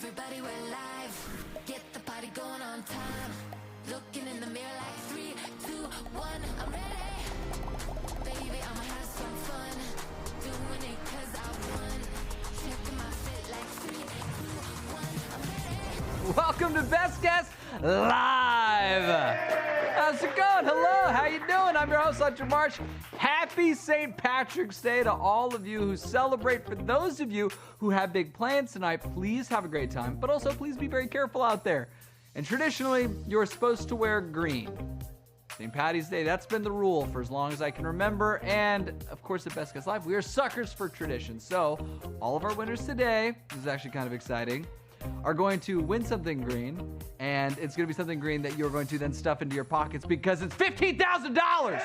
Everybody, we're live. Get the party going on time. Looking in the mirror like 3, 2, 1. I'm ready. Baby, I'ma have some fun. Doing it 'cause I won. Checking my fit like 3, 2, 1. I'm ready. Welcome to Best Guess Live. How's it going? Hello, how you doing? I'm your host, Hunter March. Happy St. Patrick's Day to all of you who celebrate. For those of you who have big plans tonight, please have a great time, but also please be very careful out there. And traditionally, you're supposed to wear green. St. Patty's Day, that's been the rule for as long as I can remember. And of course, at Best Guess Live, we are suckers for tradition. So all of our winners today, this is actually kind of exciting, are going to win something green, and it's going to be something green that you're going to then stuff into your pockets because it's $15,000.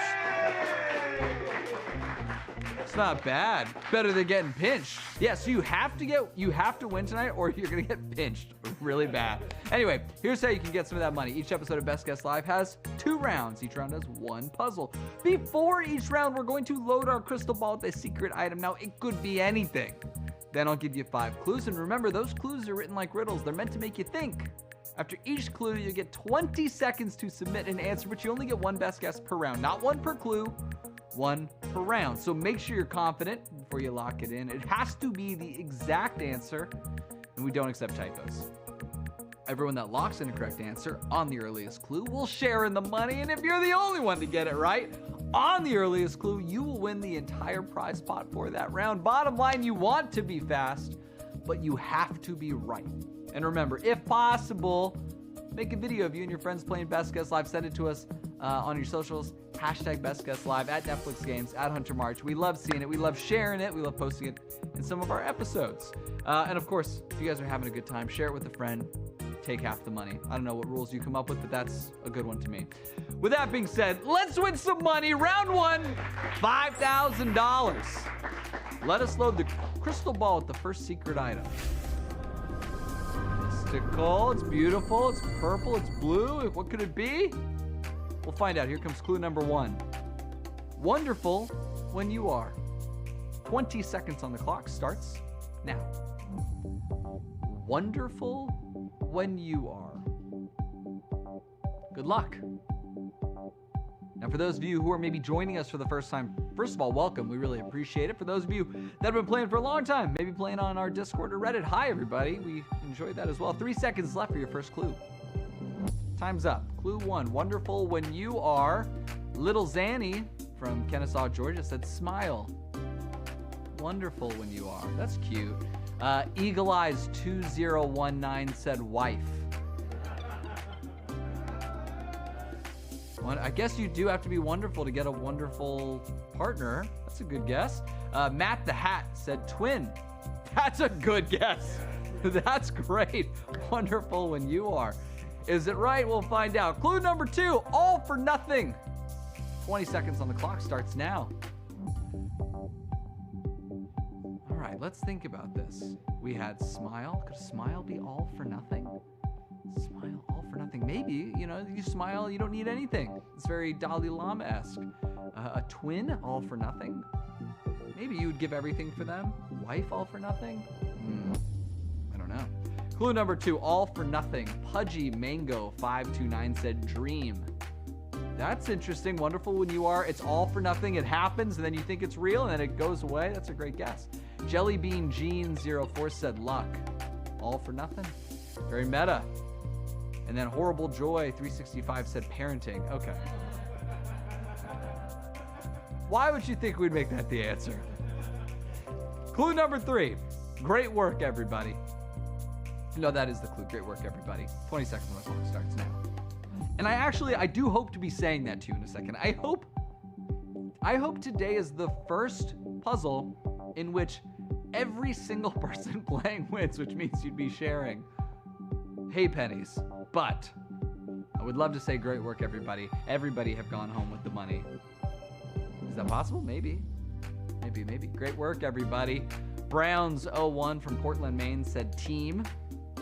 It's not bad. Better than getting pinched. Yeah, so you have to win tonight, or you're going to get pinched really bad. Anyway, here's how you can get some of that money. Each episode of Best Guess Live has 2 rounds. Each round has 1 puzzle. Before each round, we're going to load our crystal ball with a secret item. Now, it could be anything. Then I'll give you 5 clues, and remember, those clues are written like riddles. They're meant to make you think. After each clue, you get 20 seconds to submit an answer, but you only get 1 best guess per round. Not 1 per clue, 1 per round. So make sure you're confident before you lock it in. It has to be the exact answer, and we don't accept typos. Everyone that locks in a correct answer on the earliest clue will share in the money, and if you're the only one to get it right on the earliest clue, you will win the entire prize pot for that round. Bottom line, you want to be fast, but you have to be right. And remember, if possible, make a video of you and your friends playing Best Guess Live. Send it to us on your socials. Hashtag Best Guess Live at Netflix Games, at Hunter March. We love seeing it. We love sharing it. We love posting it in some of our episodes. And of course, if you guys are having a good time, share it with a friend. Take half the money. I don't know what rules you come up with, but that's a good one to me. With that being said, let's win some money. Round 1, $5,000. Let us load the crystal ball with the first secret item. Mystical, it's beautiful, it's purple, it's blue. What could it be? We'll find out. Here comes clue number 1. Wonderful when you are. 20 seconds on the clock starts now. Wonderful when you are. Good luck. Now, for those of you who are maybe joining us for the first time, first of all, welcome. We really appreciate it. For those of you that have been playing for a long time, maybe playing on our Discord or Reddit, hi, everybody. We enjoyed that as well. 3 seconds left for your first clue. Time's up. Clue 1, wonderful when you are. Little Zanny from Kennesaw, Georgia said smile. Wonderful when you are. That's cute. Eagle Eyes 2019 said wife. I guess you do have to be wonderful to get a wonderful partner. That's a good guess. Matt the Hat said twin. That's a good guess. That's great. Wonderful when you are. Is it right? We'll find out. Clue number 2, all for nothing. 20 seconds on the clock starts now. All right, let's think about this. We had smile. Could a smile be all for nothing? Smile all for nothing. Maybe, you smile, you don't need anything. It's very Dalai Lama-esque. A twin, all for nothing. Maybe you would give everything for them. Wife, all for nothing. I don't know. Clue number 2, all for nothing. Pudgy Mango 529 said dream. That's interesting. Wonderful when you are. It's all for nothing. It happens, and then you think it's real, and then it goes away. That's a great guess. Jellybean Jean 04 said luck. All for nothing. Very meta. And then Horrible Joy 365 said parenting. Okay. Why would you think we'd make that the answer? Clue number 3. Great work, everybody. No, that is the clue. Great work, everybody. 20 seconds when the clock starts now. And I do hope to be saying that to you in a second. I hope today is the first puzzle in which every single person playing wins, which means you'd be sharing hay pennies. But I would love to say great work, everybody. Everybody have gone home with the money. Is that possible? Maybe. Great work, everybody. Browns 01 from Portland, Maine said team.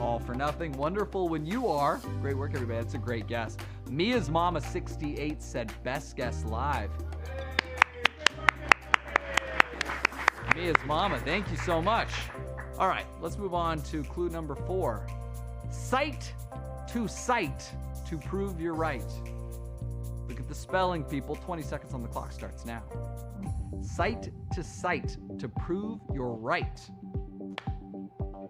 All for nothing. Wonderful when you are. Great work, everybody. That's a great guess. Mia's Mama 68 said Best Guess Live. Mia's Mama, thank you so much. All right, let's move on to clue number 4. Cite to cite to prove you're right. Look at the spelling, people. 20 seconds on the clock starts now. Cite to cite to prove you're right.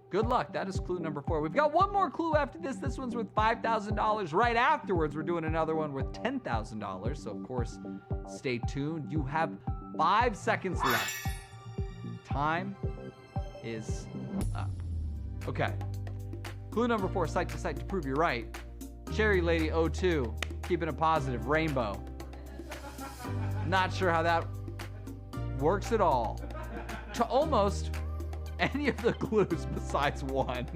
Good luck. That is clue number 4. We've got one more clue after this. This one's worth $5,000. Right afterwards, we're doing another one worth $10,000. So, of course, stay tuned. You have 5 seconds left. Time is up. Okay. Clue number 4, cite to prove you're right. Cherry Lady 02, keeping it positive, rainbow. Not sure how that works at all. To almost any of the clues besides one.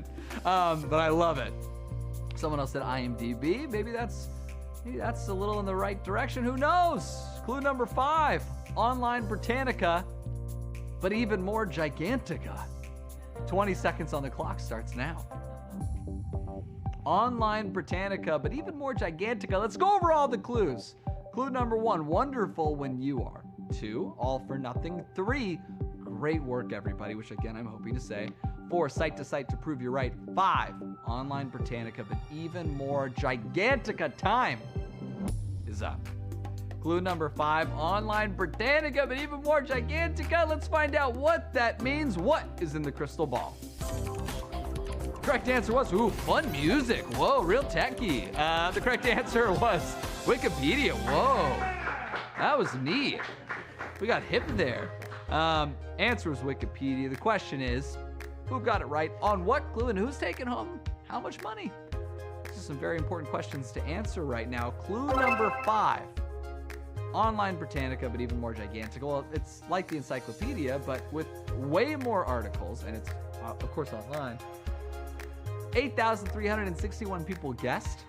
But I love it. Someone else said IMDb. Maybe that's a little in the right direction. Who knows? Clue number 5, online Britannica, but even more Gigantica. 20 seconds on the clock starts now. Online Britannica, but even more Gigantica. Let's go over all the clues. Clue number 1, wonderful when you are. 2, all for nothing. 3, great work, everybody, which again, I'm hoping to say. 4, cite to prove you're right. 5, online Britannica, but even more Gigantica. Time is up. Clue number 5, online Britannica, but even more Gigantica. Let's find out what that means. What is in the crystal ball? Correct answer was, fun music. Whoa, real techie. The correct answer was Wikipedia. Whoa, that was neat. We got hip there. Answer was Wikipedia. The question is, who got it right on what clue and who's taking home how much money? These are some very important questions to answer right now. Clue number 5, online Britannica, but even more Gigantica. Well, it's like the encyclopedia, but with way more articles, and it's, of course, online. 8,361 people guessed.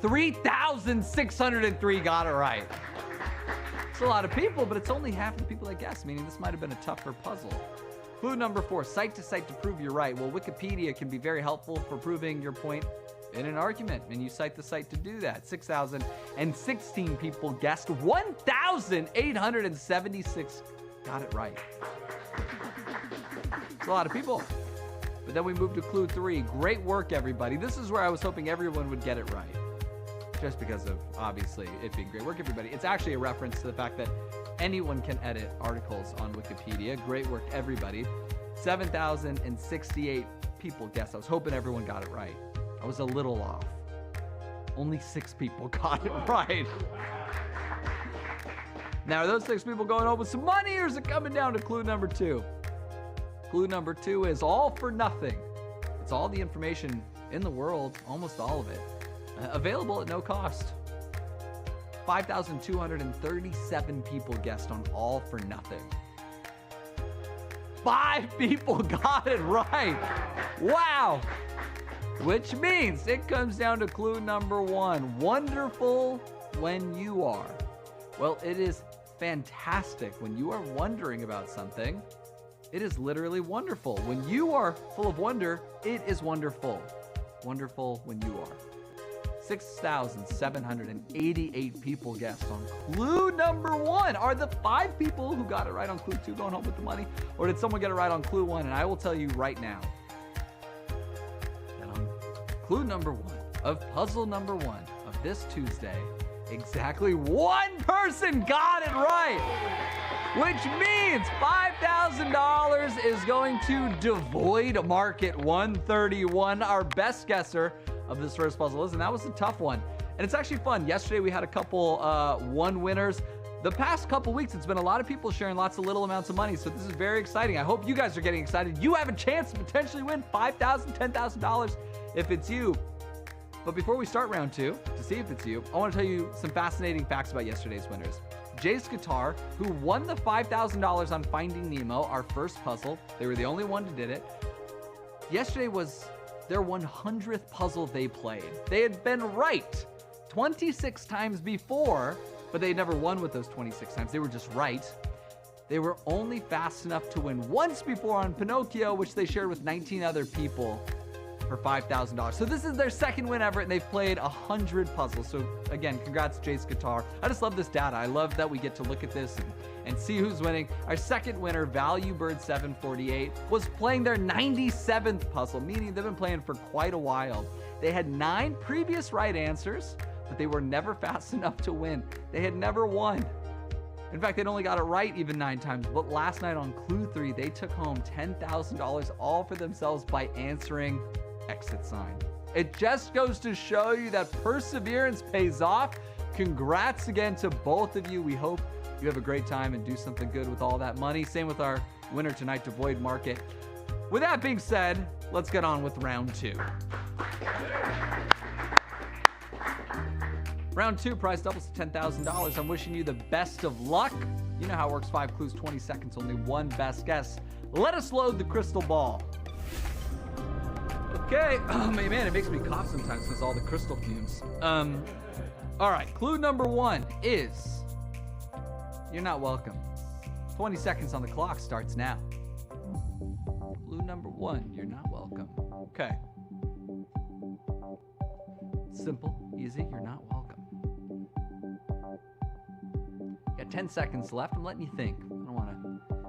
3,603 got it right. It's a lot of people, but it's only half the people that guessed, meaning this might have been a tougher puzzle. Clue number 4, cite to prove you're right. Well, Wikipedia can be very helpful for proving your point in an argument, and you cite the site to do that. 6,016 people guessed. 1,876 got it right. It's a lot of people. But then we move to clue 3. Great work, everybody. This is where I was hoping everyone would get it right. Just because of, obviously, it being great work, everybody. It's actually a reference to the fact that anyone can edit articles on Wikipedia. Great work, everybody. 7,068 people guessed. I was hoping everyone got it right. I was a little off. Only 6 people got it right. Now, are those 6 people going home with some money, or is it coming down to clue number 2? Clue number 2 is all for nothing. It's all the information in the world, almost all of it, available at no cost. 5,237 people guessed on all for nothing. 5 people got it right. Wow. Which means it comes down to clue number 1. Wonderful when you are. Well, it is fantastic when you are wondering about something. It is literally wonderful. When you are full of wonder, it is wonderful. Wonderful when you are. 6,788 people guessed on clue number 1. Are the 5 people who got it right on clue 2 going home with the money? Or did someone get it right on clue 1? And I will tell you right now that on clue number 1 of puzzle number 1 of this Tuesday, exactly 1 person got it right. Which means $5,000 is going to Devoid Market 131, our best guesser of this first puzzle. Listen, that was a tough one. And it's actually fun. Yesterday we had a couple 1 winners. The past couple weeks, it's been a lot of people sharing lots of little amounts of money. So this is very exciting. I hope you guys are getting excited. You have a chance to potentially win $5,000, $10,000 if it's you. But before we start round 2, to see if it's you, I want to tell you some fascinating facts about yesterday's winners. Jay's Guitar, who won the $5,000 on Finding Nemo, our first puzzle. They were the only one who did it. Yesterday was their 100th puzzle they played. They had been right 26 times before, but they had never won with those 26 times. They were just right. They were only fast enough to win once before on Pinocchio, which they shared with 19 other people for $5,000. So this is their second win ever, and they've played 100 puzzles. So again, congrats, Jace Guitar. I just love this data. I love that we get to look at this and see who's winning. Our second winner, Value Bird 748, was playing their 97th puzzle, meaning they've been playing for quite a while. They had 9 previous right answers, but they were never fast enough to win. They had never won. In fact, they'd only got it right even 9 times. But last night on Clue 3, they took home $10,000 all for themselves by answering exit sign. It just goes to show you that perseverance pays off. Congrats again to both of you. We hope you have a great time and do something good with all that money. Same with our winner tonight, Devoid Market. With that being said, let's get on with round 2. Round 2, prize doubles to $10,000. I'm wishing you the best of luck. You know how it works, 5 clues, 20 seconds, only one best guess. Let us load the crystal ball. Okay, oh man, it makes me cough sometimes because all the crystal fumes. All right, clue number 1 is, you're not welcome. 20 seconds on the clock starts now. Clue number 1, you're not welcome. Okay. Simple, easy, you're not welcome. Got 10 seconds left. I'm letting you think.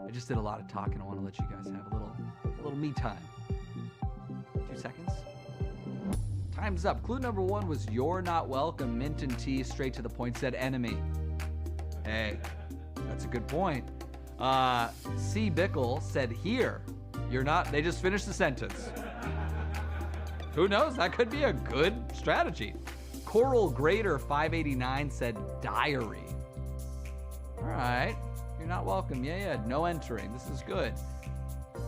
I just did a lot of talking. I want to let you guys have a little me time. 2 seconds. Time's up. Clue number 1 was you're not welcome. Mint and T, straight to the point, said enemy. Hey, that's a good point. C. Bickle said here. You're not, they just finished the sentence. Who knows? That could be a good strategy. Coral Grader 589 said diary. All right. You're not welcome. Yeah. No entering. This is good.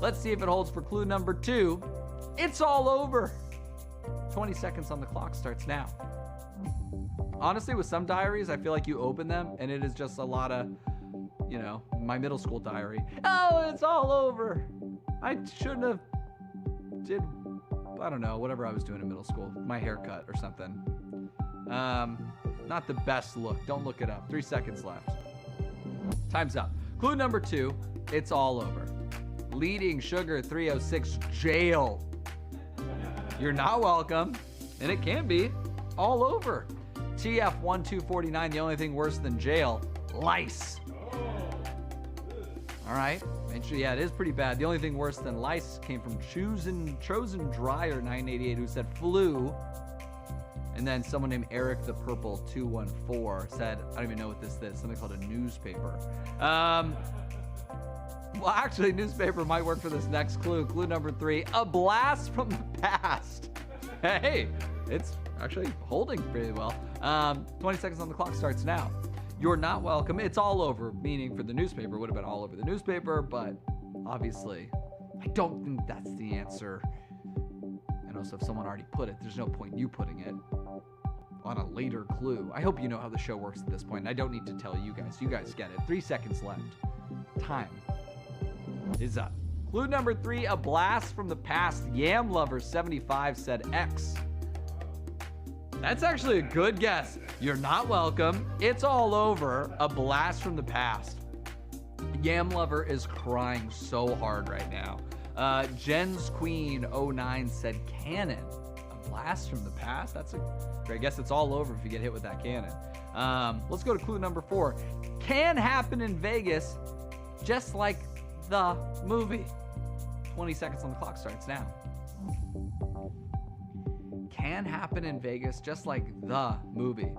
Let's see if it holds for clue number 2. It's all over. 20 seconds on the clock starts now. Honestly, with some diaries, I feel like you open them and it is just a lot of, my middle school diary. Oh, it's all over. I shouldn't have I don't know, whatever I was doing in middle school, my haircut or something. Not the best look. Don't look it up. 3 seconds left. Time's up. Clue number 2, it's all over. Leading Sugar 306, jail. You're not welcome, and it can be all over. TF1249, the only thing worse than jail, lice. All right. Yeah, it is pretty bad. The only thing worse than lice came from Chosen Dryer 988, who said flu. And then someone named Eric the Purple 214 said, I don't even know what this is, something called a newspaper. Well, actually, newspaper might work for this next clue. Clue number 3, a blast from the past. Hey, it's actually holding pretty well. 20 seconds on the clock starts now. You're not welcome. It's all over, meaning for the newspaper, would have been all over the newspaper, but obviously, I don't think that's the answer. And also, if someone already put it, there's no point in you putting it on a later clue. I hope you know how the show works at this point, and I don't need to tell you guys. You guys get it. 3 seconds left. Time is up. Clue number 3, a blast from the past. Yam Lover 75 said X. That's actually a good guess. You're not welcome. It's all over. A blast from the past. Yam Lover is crying so hard right now. Jen's Queen 09 said cannon. A blast from the past? I guess it's all over if you get hit with that cannon. Let's go to clue number 4. Can happen in Vegas just like the movie. 20 seconds on the clock starts now. Can happen in Vegas just like the movie.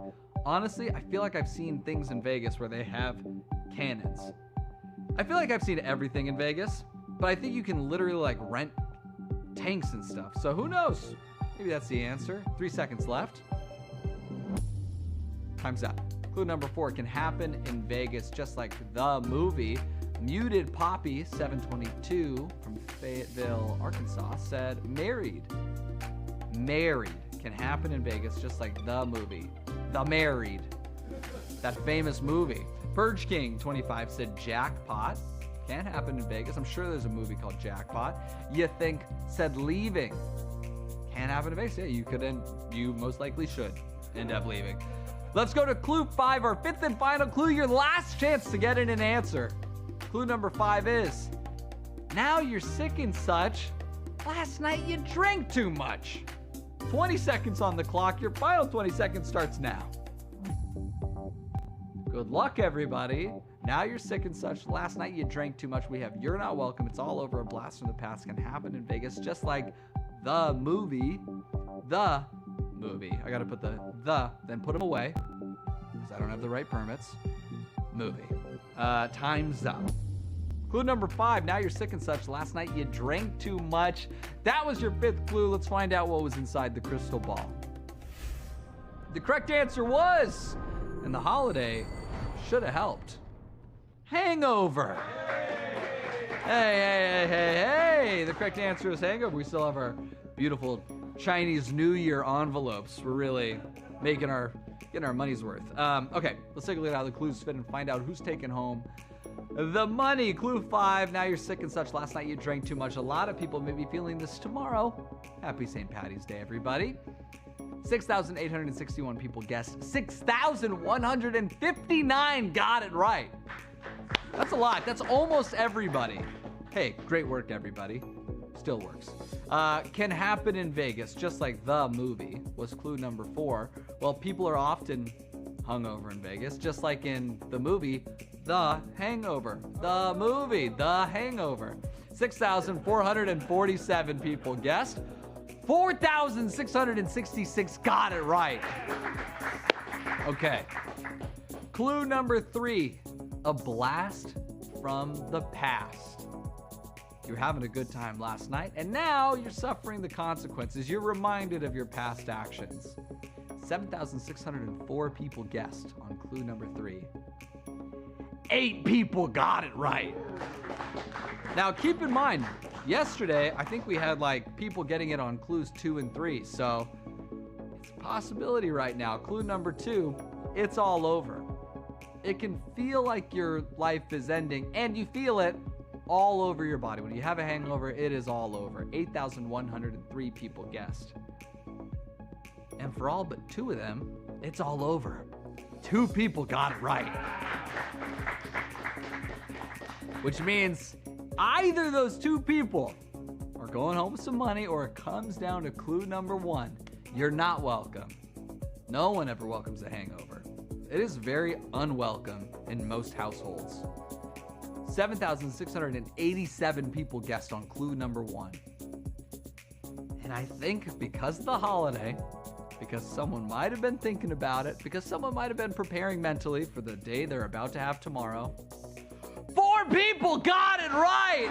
Honestly, I feel like I've seen things in Vegas where they have cannons. I feel like I've seen everything in Vegas, but I think you can literally rent tanks and stuff. So who knows? Maybe that's the answer. 3 seconds left. Time's up. Clue number 4, can happen in Vegas just like the movie. Muted Poppy 722 from Fayetteville, Arkansas said married. Married can happen in Vegas just like the movie. The Married. That famous movie. Purge King 25 said jackpot. Can't happen in Vegas. I'm sure there's a movie called Jackpot. You think said leaving. Can't happen in Vegas. Yeah, you most likely should end up leaving. Let's go to clue 5, our 5th and final clue. Your last chance to get in an answer. Clue number 5 is, now you're sick and such. Last night you drank too much. 20 seconds on the clock. Your final 20 seconds starts now. Good luck, everybody. Now you're sick and such. Last night you drank too much. We have You're Not Welcome. It's all over. A blast from the past can happen in Vegas, just like the movie. The movie. I gotta put then put them away because I don't have the right permits. Movie. Time's up. Clue number 5. Now you're sick and such. Last night you drank too much. That was your 5th clue. Let's find out what was inside the crystal ball. The correct answer was, and the holiday should have helped, hangover. Hey. The correct answer is hangover. We still have our beautiful Chinese New Year envelopes. We're really getting our money's worth. Okay, let's take a look at how the clues fit and find out who's taking home the money. Clue 5. Now you're sick and such. Last night you drank too much. A lot of people may be feeling this tomorrow. Happy St. Patty's Day, everybody. 6,861 people guessed. 6,159 got it right. That's a lot. That's almost everybody. Hey, great work, everybody. Still works. Can happen in Vegas, just like the movie was clue number 4. Well, people are often hungover in Vegas, just like in the movie, The Hangover. The movie, The Hangover. 6,447 people guessed. 4,666 got it right. Okay. Clue number 3, a blast from the past. You're having a good time last night, and now you're suffering the consequences. You're reminded of your past actions. 7,604 people guessed on clue number 3. 8 people got it right. Now, keep in mind, yesterday, I think we had people getting it on clues 2 and 3, so it's a possibility right now. Clue number 2, it's all over. It can feel like your life is ending, and you feel it all over your body. When you have a hangover, it is all over. 8,103 people guessed. And for all but 2 of them, it's all over. 2 people got it right. Which means either those 2 people are going home with some money, or it comes down to clue number 1. You're not welcome. No one ever welcomes a hangover. It is very unwelcome in most households. 7,687 people guessed on clue number 1. And I think because of the holiday, because someone might have been thinking about it, because someone might have been preparing mentally for the day they're about to have tomorrow, 4 people got it right,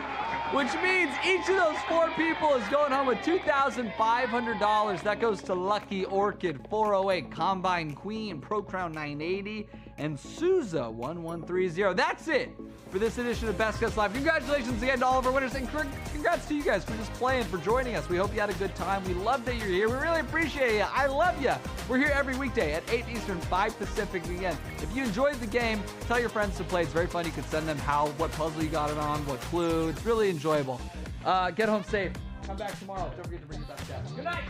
which means each of those 4 people is going home with $2,500. That goes to Lucky Orchid 408, Combine Queen, Pro Crown 980, and Souza 1130. That's it for this edition of Best Guess Live. Congratulations again to all of our winners, and congrats to you guys for just playing, for joining us. We hope you had a good time. We love that you're here. We really appreciate you. I love you. We're here every weekday at 8 Eastern, 5 Pacific. Again, if you enjoyed the game, tell your friends to play. It's very fun. You can send them what puzzle you got it on, what clue. It's really enjoyable. Get home safe. Come back tomorrow. Don't forget to bring your best guess. Good night.